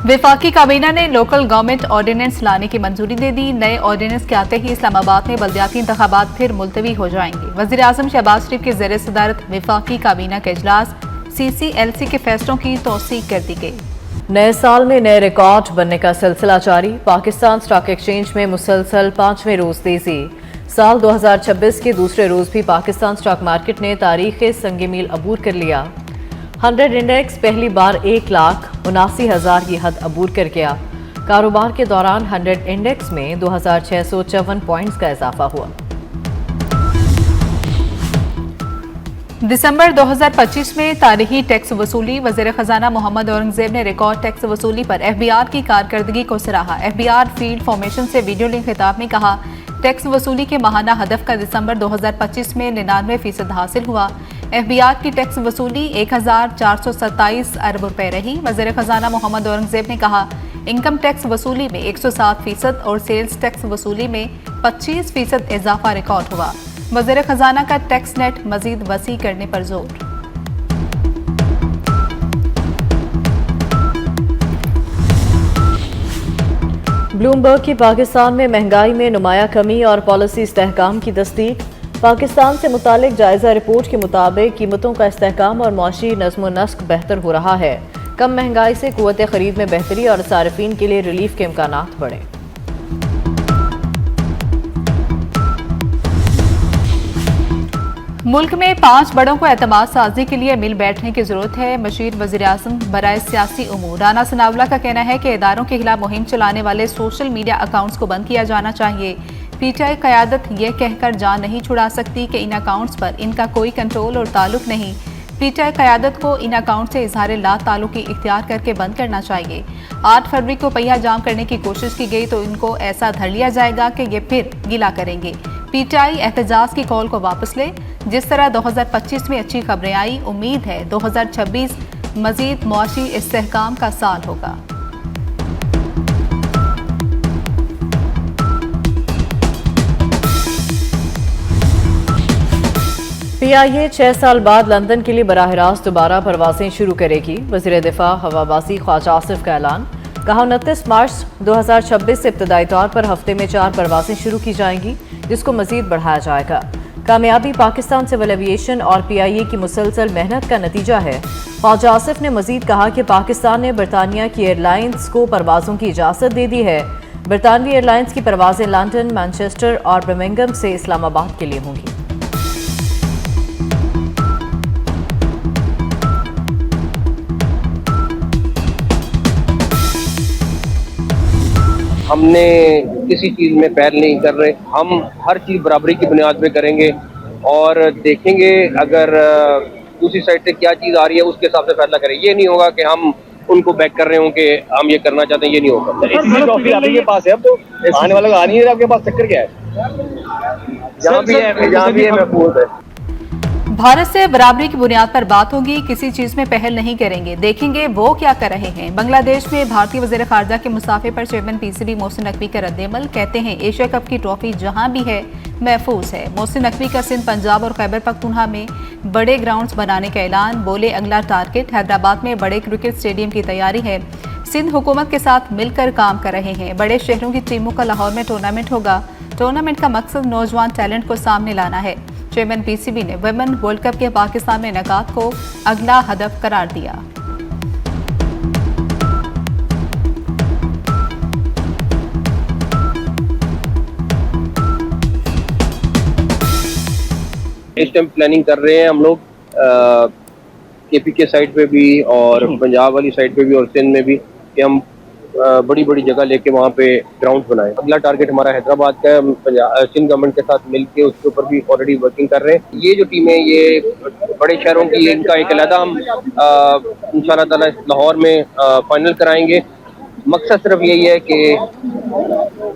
वफाकी काबीना ने लोकल गवर्नमेंट ऑर्डिनेंस लाने की मंजूरी दे दी। नए ऑर्डिनेंस के आते ही इस्लामाबाद में बल्दियाती इंतखाबात फिर मुलतवी हो जाएंगे। वज़ीर आज़म शहबाज शरीफ के ज़ेर सदारत वफाकी काबीना का इजलास, CCLC के फैसलों की तौसीक कर दी गई। नए साल में नए रिकॉर्ड बनने का सिलसिला जारी। पाकिस्तान स्टॉक एक्सचेंज में मुसलसल 5वें रोज तेजी। साल 2026 के दूसरे रोज भी पाकिस्तान स्टॉक मार्केट ने तारीख संग मील अबूर कर लिया। 100 इंडेक्स पहली बार 1,79,000 की हद अबूर कर गया। कारोबार के दौरान 100 इंडेक्स में 2,654 पॉइंट्स का इजाफा हुआ। दिसंबर 2025 में तारीखी टैक्स वसूली। वज़ीर खजाना मोहम्मद औरंगजेब ने रिकॉर्ड टैक्स वसूली पर FBR की कारकर्दगी को सराहा। FBR फील्ड फॉर्मेशन से वीडियो लिंक खिताब में कहा, टैक्स वसूली के माहाना हदफ का दिसंबर 2025 में 99% हासिल हुआ। FBR की टैक्स वसूली 1,427 अरब रुपए रही। वज़ीर खजाना मोहम्मद औरंगजेब ने कहा, इनकम टैक्स वसूली में 107% और सेल्स टैक्स वसूली में 25% इजाफा रिकॉर्ड हुआ। वज़ीर खजाना का टैक्स नेट मजीद वसी करने पर जोर। ब्लूमबर्ग की पाकिस्तान में महंगाई में नुमाया कमी और पॉलिसी इस्तेहकाम की तस्दीक। पाकिस्तान से मुतालिक जायजा रिपोर्ट के मुताबिक कीमतों का इस्तेहकाम और मुआशी नज़्म नस्क बेहतर हो रहा है। कम महंगाई से कुव्वत खरीद में बेहतरी और सारिफीन के लिए रिलीफ के इम्कानात बढ़े। मुल्क में 5 बड़ों को एतमाद साजी के लिए मिल बैठने की जरूरत है। मशीर वज़ीर आज़म बराए सियासी उमूर राना सनावला का कहना है कि इदारों के खिलाफ मुहिम चलाने वाले सोशल मीडिया अकाउंट्स को बंद किया जाना चाहिए। PTI क़यादत यह कहकर जान नहीं छुड़ा सकती कि इन अकाउंट्स पर इनका कोई कंट्रोल और ताल्लुक नहीं। PTI क़यादत को इन अकाउंट से इजहार ला ताल्लुकी इख्तियार करके बंद करना चाहिए। 8 फरवरी को पहिया जाम करने की कोशिश की गई तो इनको ऐसा धर लिया जाएगा कि ये फिर गिला करेंगे। PTI एहतजाज की कॉल को वापस ले। जिस तरह 2025 में अच्छी खबरें आई, उम्मीद है 2026 मजीद मुआशी इस्तेहकाम का साल होगा। PIA 6 साल बाद लंदन के लिए बराह रास्त दोबारा परवासें शुरू करेगी। वज़ीर दिफा हवाबाजी ख्वाजा आसिफ का ऐलान। कहा, 29 मार्च 2026 से इब्तदाई तौर पर हफ्ते में 4 परवासें शुरू की जाएंगी, जिसको मजीद बढ़ाया जाएगा। कामयाबी पाकिस्तान सिविल एविएशन और PIA की मुसलसल मेहनत का नतीजा है। ख्वाजा आसिफ ने मजीद कहा कि पाकिस्तान ने बरतानिया की एयरलाइंस को परवाज़ों की इजाज़त दे दी है। बरतानवी एयरलाइंस की परवाज़ें लंदन, मैनचेस्टर और बर्मिंघम से इस्लामाबाद के लिए होंगी। हमने किसी चीज़ में पहल नहीं कर रहे। हम हर चीज़ बराबरी की बुनियाद पे करेंगे और देखेंगे अगर दूसरी साइड से क्या चीज़ आ रही है उसके हिसाब से फैसला करें। ये नहीं होगा कि हम उनको बैक कर रहे हों कि हम ये करना चाहते हैं, ये नहीं होगा। ट्रॉफी आपके पास है, अब तो आने वाला आ नहीं है, आपके पास चक्कर क्या है? जहाँ भी है महफूज है। भारत से बराबरी की बुनियाद पर बात होगी, किसी चीज में पहल नहीं करेंगे, देखेंगे वो क्या कर रहे हैं। बांग्लादेश में भारतीय वज़ीर ख़ारजा के मुसाफे पर चेयरमैन PCB मोहसिन नकवी का रद्द-ए-अमल। कहते हैं एशिया कप की ट्रॉफी जहां भी है महफूज है। मोहसिन नकवी का सिंध, पंजाब और खैबर पख्तूनख्वा में बड़े ग्राउंड्स बनाने का ऐलान। बोले, अगला टारगेट हैदराबाद में बड़े क्रिकेट स्टेडियम की तैयारी है। सिंध हुकूमत के साथ मिलकर काम कर रहे हैं। बड़े शहरों की टीमों का लाहौर में टूर्नामेंट होगा। टूर्नामेंट का मकसद नौजवान टैलेंट को सामने लाना है। चेयरमैन PCB ने वुमेन वर्ल्ड कप के पाकिस्तान में इनेकाद को अगला हदफ करार दिया। इस टाइम प्लानिंग कर रहे हैं हम लोग KP के साइड पे भी और पंजाब वाली साइड पे भी और सिंध में भी कि हम बड़ी बड़ी जगह लेके वहाँ पे ग्राउंड बनाए। अगला टारगेट हमारा हैदराबाद का है। सिंध गवर्नमेंट के साथ मिलके उसके ऊपर भी ऑलरेडी वर्किंग कर रहे हैं। ये जो टीम है ये बड़े शहरों की, इनका एक अलहदा हम इंशाल्लाह ताला लाहौर में फाइनल कराएंगे। मकसद सिर्फ यही है कि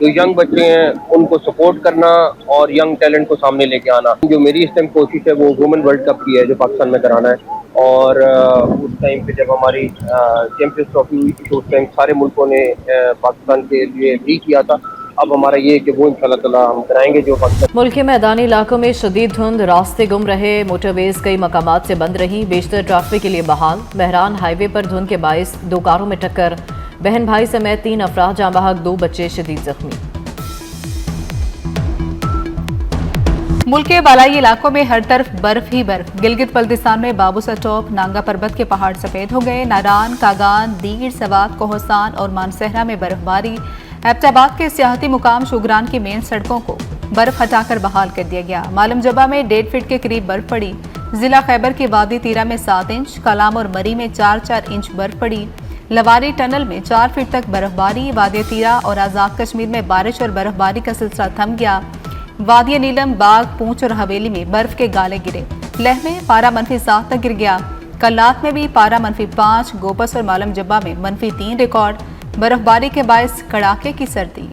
जो यंग बच्चे हैं उनको सपोर्ट करना और यंग टैलेंट को सामने लेके आना। जो मेरी इस टाइम कोशिश है वो वुमेन वर्ल्ड कप की है जो पाकिस्तान में कराना है। और उस टाइम पे जब हमारी चैंपियंस ट्रॉफी हुई थी तो उस टाइम सारे मुल्कों ने पाकिस्तान के लिए भी किया था। अब हमारा ये है कि वो इंशाल्लाह ताला हम कराएंगे जो पाकिस्तान। मुल्क के मैदानी इलाकों में शदीद धुंध, रास्ते गुम रहे, मोटरवेज कई मकामात से बंद रही, बेशतर ट्रैफिक के लिए बहाल। महरान हाईवे पर धुंध के बायस 2 कारों में टक्कर, बहन भाई समेत 3 अफराद जाँ बहक, 2 बच्चे शदीद जख्मी। मुल्क के बालाई इलाकों में हर तरफ बर्फ ही बर्फ। गिलगित बल्तिस्तान में बाबूसा टॉप, नांगा पर्वत के पहाड़ सफेद हो गए। नारान, कागान, दीर, सवात, कोहस्तान और मानसहरा में बर्फबारी। एबटाबाद के सियाहती मुकाम शुगरान की मेन सड़कों को बर्फ हटाकर बहाल कर दिया गया। मालम जबा में 1.5 फीट के करीब बर्फ पड़ी। जिला खैबर की वादी तीरा में 7 इंच, कलाम और मरी में 4-4 इंच बर्फ पड़ी। लवारी टनल में 4 फीट तक बर्फबारी। वादी तीरा और आज़ाद कश्मीर में बारिश और बर्फबारी का सिलसिला थम गया। वादी नीलम, बाग, पूंछ और हवेली में बर्फ के गाले गिरे। लेह में पारा -7 तक गिर गया। कल्लात में भी पारा -5, गोपस और मालम जब्बा में -3 रिकॉर्ड। बर्फबारी के बायस कड़ाके की सर्दी।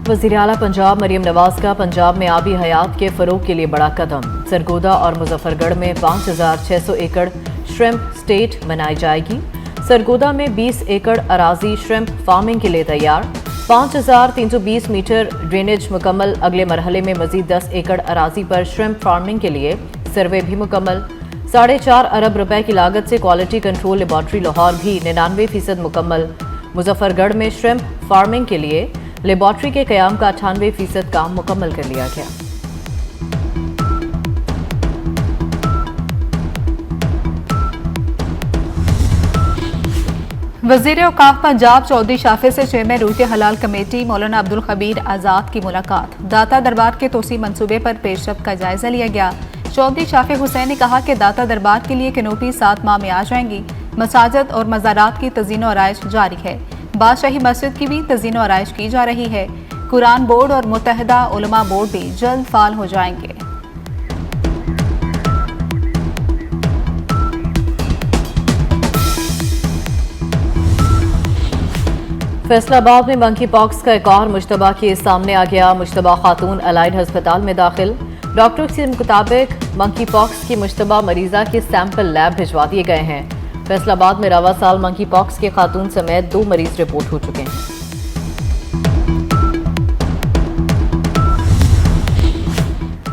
वज़ीर आला पंजाब मरियम नवाज का पंजाब में आबी हयात के फरोग के लिए बड़ा कदम। सरगोदा और मुजफ्फरगढ़ में 5600 एकड़ श्रिम्प स्टेट बनाई जाएगी। सरगोदा में 20 एकड़ अराजी श्रिम्प फार्मिंग के लिए तैयार। 5320 मीटर ड्रेनेज मुकम्मल। अगले मरहले में मजीद 10 एकड़ अराजी पर श्रिम्प फार्मिंग के लिए सर्वे भी मुकम्मल। 4.5 अरब रुपए की लागत से क्वालिटी कंट्रोल लेबॉर्ट्री लाहौर भी 99% मुकम्मल। मुजफ्फरगढ़ में श्रिम्प फार्मिंग के लिए लेबॉर्ट्री के क़याम का 98% काम मुकम्मल कर लिया गया। वज़ीर औक़ाफ़ पंजाब चौधरी शाफे से चेयरमैन रूट हलाल कमेटी मौलाना अब्दुल खबीर आज़ाद की मुलाकात। दाता दरबार के तोसी मंसूबे पर पेशरफ्त का जायजा लिया गया। चौधरी शाफे हुसैन ने कहा कि दाता दरबार के लिए कैनोपी 7 माह में आ जाएंगी। मसाजिद और मज़ारात की तज़ीनो आराइश जारी है। बादशाही मस्जिद की भी तज़ीनो आराइश की जा रही है। कुरान बोर्ड और मुत्तहिदा उलमा बोर्ड भी जल्द फाल हो जाएंगे। फैसलाबाद में मंकी पॉक्स का एक और मुश्तबा केस सामने आ गया। मुश्तबा खातून अलाइड अस्पताल में दाखिल। डॉक्टर के मुताबिक मंकी पॉक्स की मुश्तबा मरीजा के सैंपल लैब भिजवा दिए गए हैं। फैसलाबाद में रवा साल मंकी पॉक्स के खातून समेत 2 मरीज रिपोर्ट हो चुके हैं।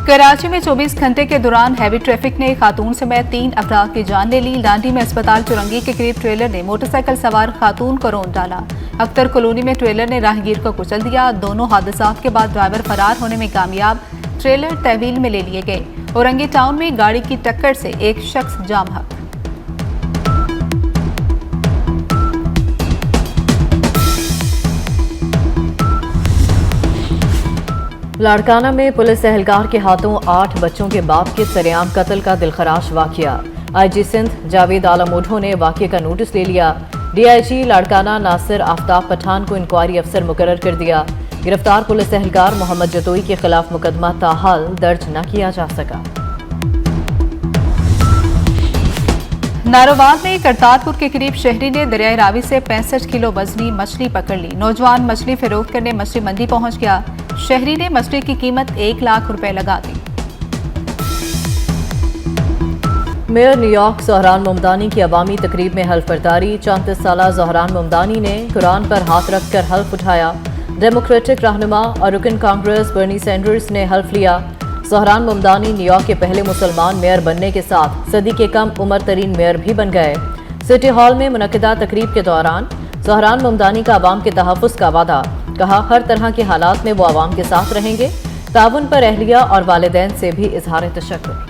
कराची में 24 घंटे के दौरान हैवी ट्रैफिक ने खातून समेत 3 अफराद की जान ले ली। लांडी में अस्पताल चुरंगी के करीब ट्रेलर ने मोटरसाइकिल सवार खातून को रौंद डाला। अख्तर कॉलोनी में ट्रेलर ने राहगीर को कुचल दिया। दोनों हादसात के बाद ड्राइवर फरार होने में कामयाब। ट्रेलर तहवील में ले लिए गए। औरंगी टाउन में गाड़ी की टक्कर से एक शख्स जाम हक। लाड़काना में पुलिस एहलकार के हाथों 8 बच्चों के बाप के सरेआम कत्ल का दिलखराश वाकया। आईजी सिंध जावेद आलम ओढो ने वाकये का नोटिस ले लिया। डीआईजी लाड़काना नासिर आफ्ताब पठान को इंक्वायरी अफसर मुकर्रर कर दिया। गिरफ्तार पुलिस एहलकार मोहम्मद जतोई के खिलाफ मुकदमा ताहाल दर्ज न किया जा सका। नारोवाल में करतारपुर के करीब शहरी ने दरियाई रावी से 65 किलो वजनी मछली पकड़ ली। नौजवान मछली फरोख्त करने मछली मंडी पहुंच गया। शहरी ने मछली की कीमत 1 लाख रुपए लगा दी। मेयर न्यूयॉर्क ज़हरान मुमदानी की अवामी तकरीब में हल्फ बर्दारी। 34 साला ज़हरान मुमदानी ने कुरान पर हाथ रखकर हल्फ उठाया। डेमोक्रेटिक रहनुमा और रुकन कांग्रेस बर्नी सैंडर्स ने हल्फ लिया। ज़हरान मुमदानी न्यूयॉर्क के पहले मुसलमान मेयर बनने के साथ सदी के कम उम्र तरीन मेयर भी बन गए। सिटी हॉल में मुनक्किदा तकरीब के दौरान ज़हरान मुमदानी का अवाम के तहफ़्फ़ुज़ का वादा। कहा हर तरह के हालात में वो अवाम के साथ रहेंगे। ताउन पर अहलिया और वालिदैन से भी इजहार तशक्कुर।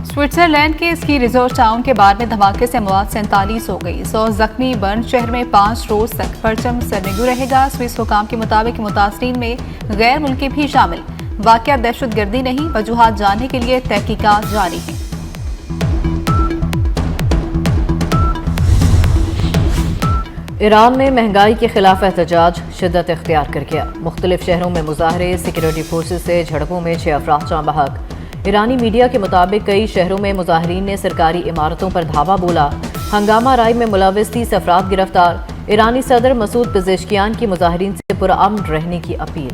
स्विट्जरलैंड के स्की रिजोर्ट टाउन के बार में धमाके से मौत 47 हो गई। 100 जख्मी। बर्न शहर में 5 रोज तक परचम सरनेगू रहेगा। स्विस हुकाम के मुताबिक मुतासरीन में गैर मुल्की भी शामिल। वाकया दहशतगर्दी नहीं, वजूहात जानने के लिए तहकीकात जारी हैं। ईरान में महंगाई के खिलाफ एहतजाज शिद्दत इख्तियार कर गया। मुख्तलिफ शहरों में मुजाहरे। सिक्योरिटी फोर्सेज से झड़पों में 6 अफराद जाँ बहक। ईरानी मीडिया के मुताबिक कई शहरों में मुजाहरीन ने सरकारी इमारतों पर धावा बोला। हंगामा राय में मुलविस 30 अफराद गिरफ्तार। ईरानी सदर मसूद पेजेशकियान की मुजाहरीन से पुरअमन रहने की अपील।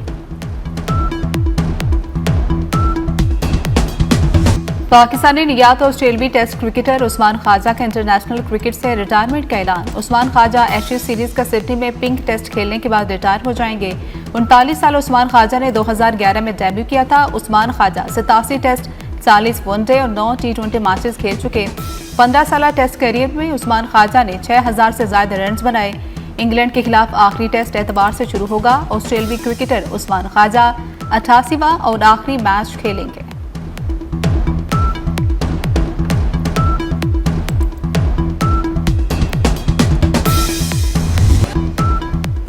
पाकिस्तानी नियात ऑस्ट्रेलवी टेस्ट क्रिकेटर उस्मान ख्वाजा का इंटरनेशनल क्रिकेट से रिटायरमेंट का ऐलान। उस्मान ख्वाजा एशेज सीरीज का सिडनी में पिंक टेस्ट खेलने के बाद रिटायर हो जाएंगे। 39 साल उस्मान ख्वाजा ने 2011 में डेब्यू किया था। उस्मान ख्वाजा 87 टेस्ट, 40 वनडे और 9 T20 मैचेस खेल चुके। 15 साल टेस्ट करियर में उस्मान ख्वाजा ने 6000 से ज्यादा रन बनाए। इंग्लैंड के खिलाफ आखिरी टेस्ट एतवार से शुरू होगा। ऑस्ट्रेलवी क्रिकेटर उस्मान ख्वाजा 88वां और आखिरी मैच खेलेंगे।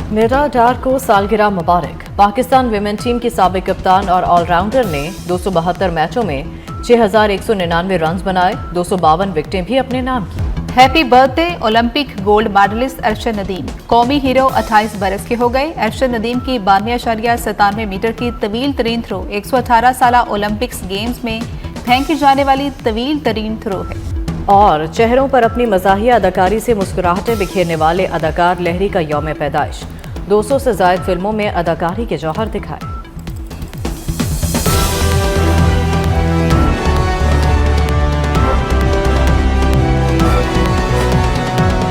मिरा डार को सालगिरह मुबारक। पाकिस्तान विमेन टीम की साबिक कप्तान और ऑलराउंडर ने 272 मैचों में 6199 रन बनाए, 252 विकेटें भी अपने नाम की। Happy birthday Olympic gold medallist Arshad Nadeem. कौमी हीरो 28 बरस के हो गए। अरशद नदीम की 92.97 मीटर की तवील तरीन थ्रो 118 साल ओलंपिक्स गेम्स में फेंकी जाने वाली तवील तरीन थ्रो है। और चेहरों पर अपनी मज़ाहिया अदाकारी से मुस्कुराहटें बिखेरने वाले अदाकार लहरी का यौम पैदाइश। 200 से ज़ायद फिल्मों में अदाकारी के जौहर दिखाए।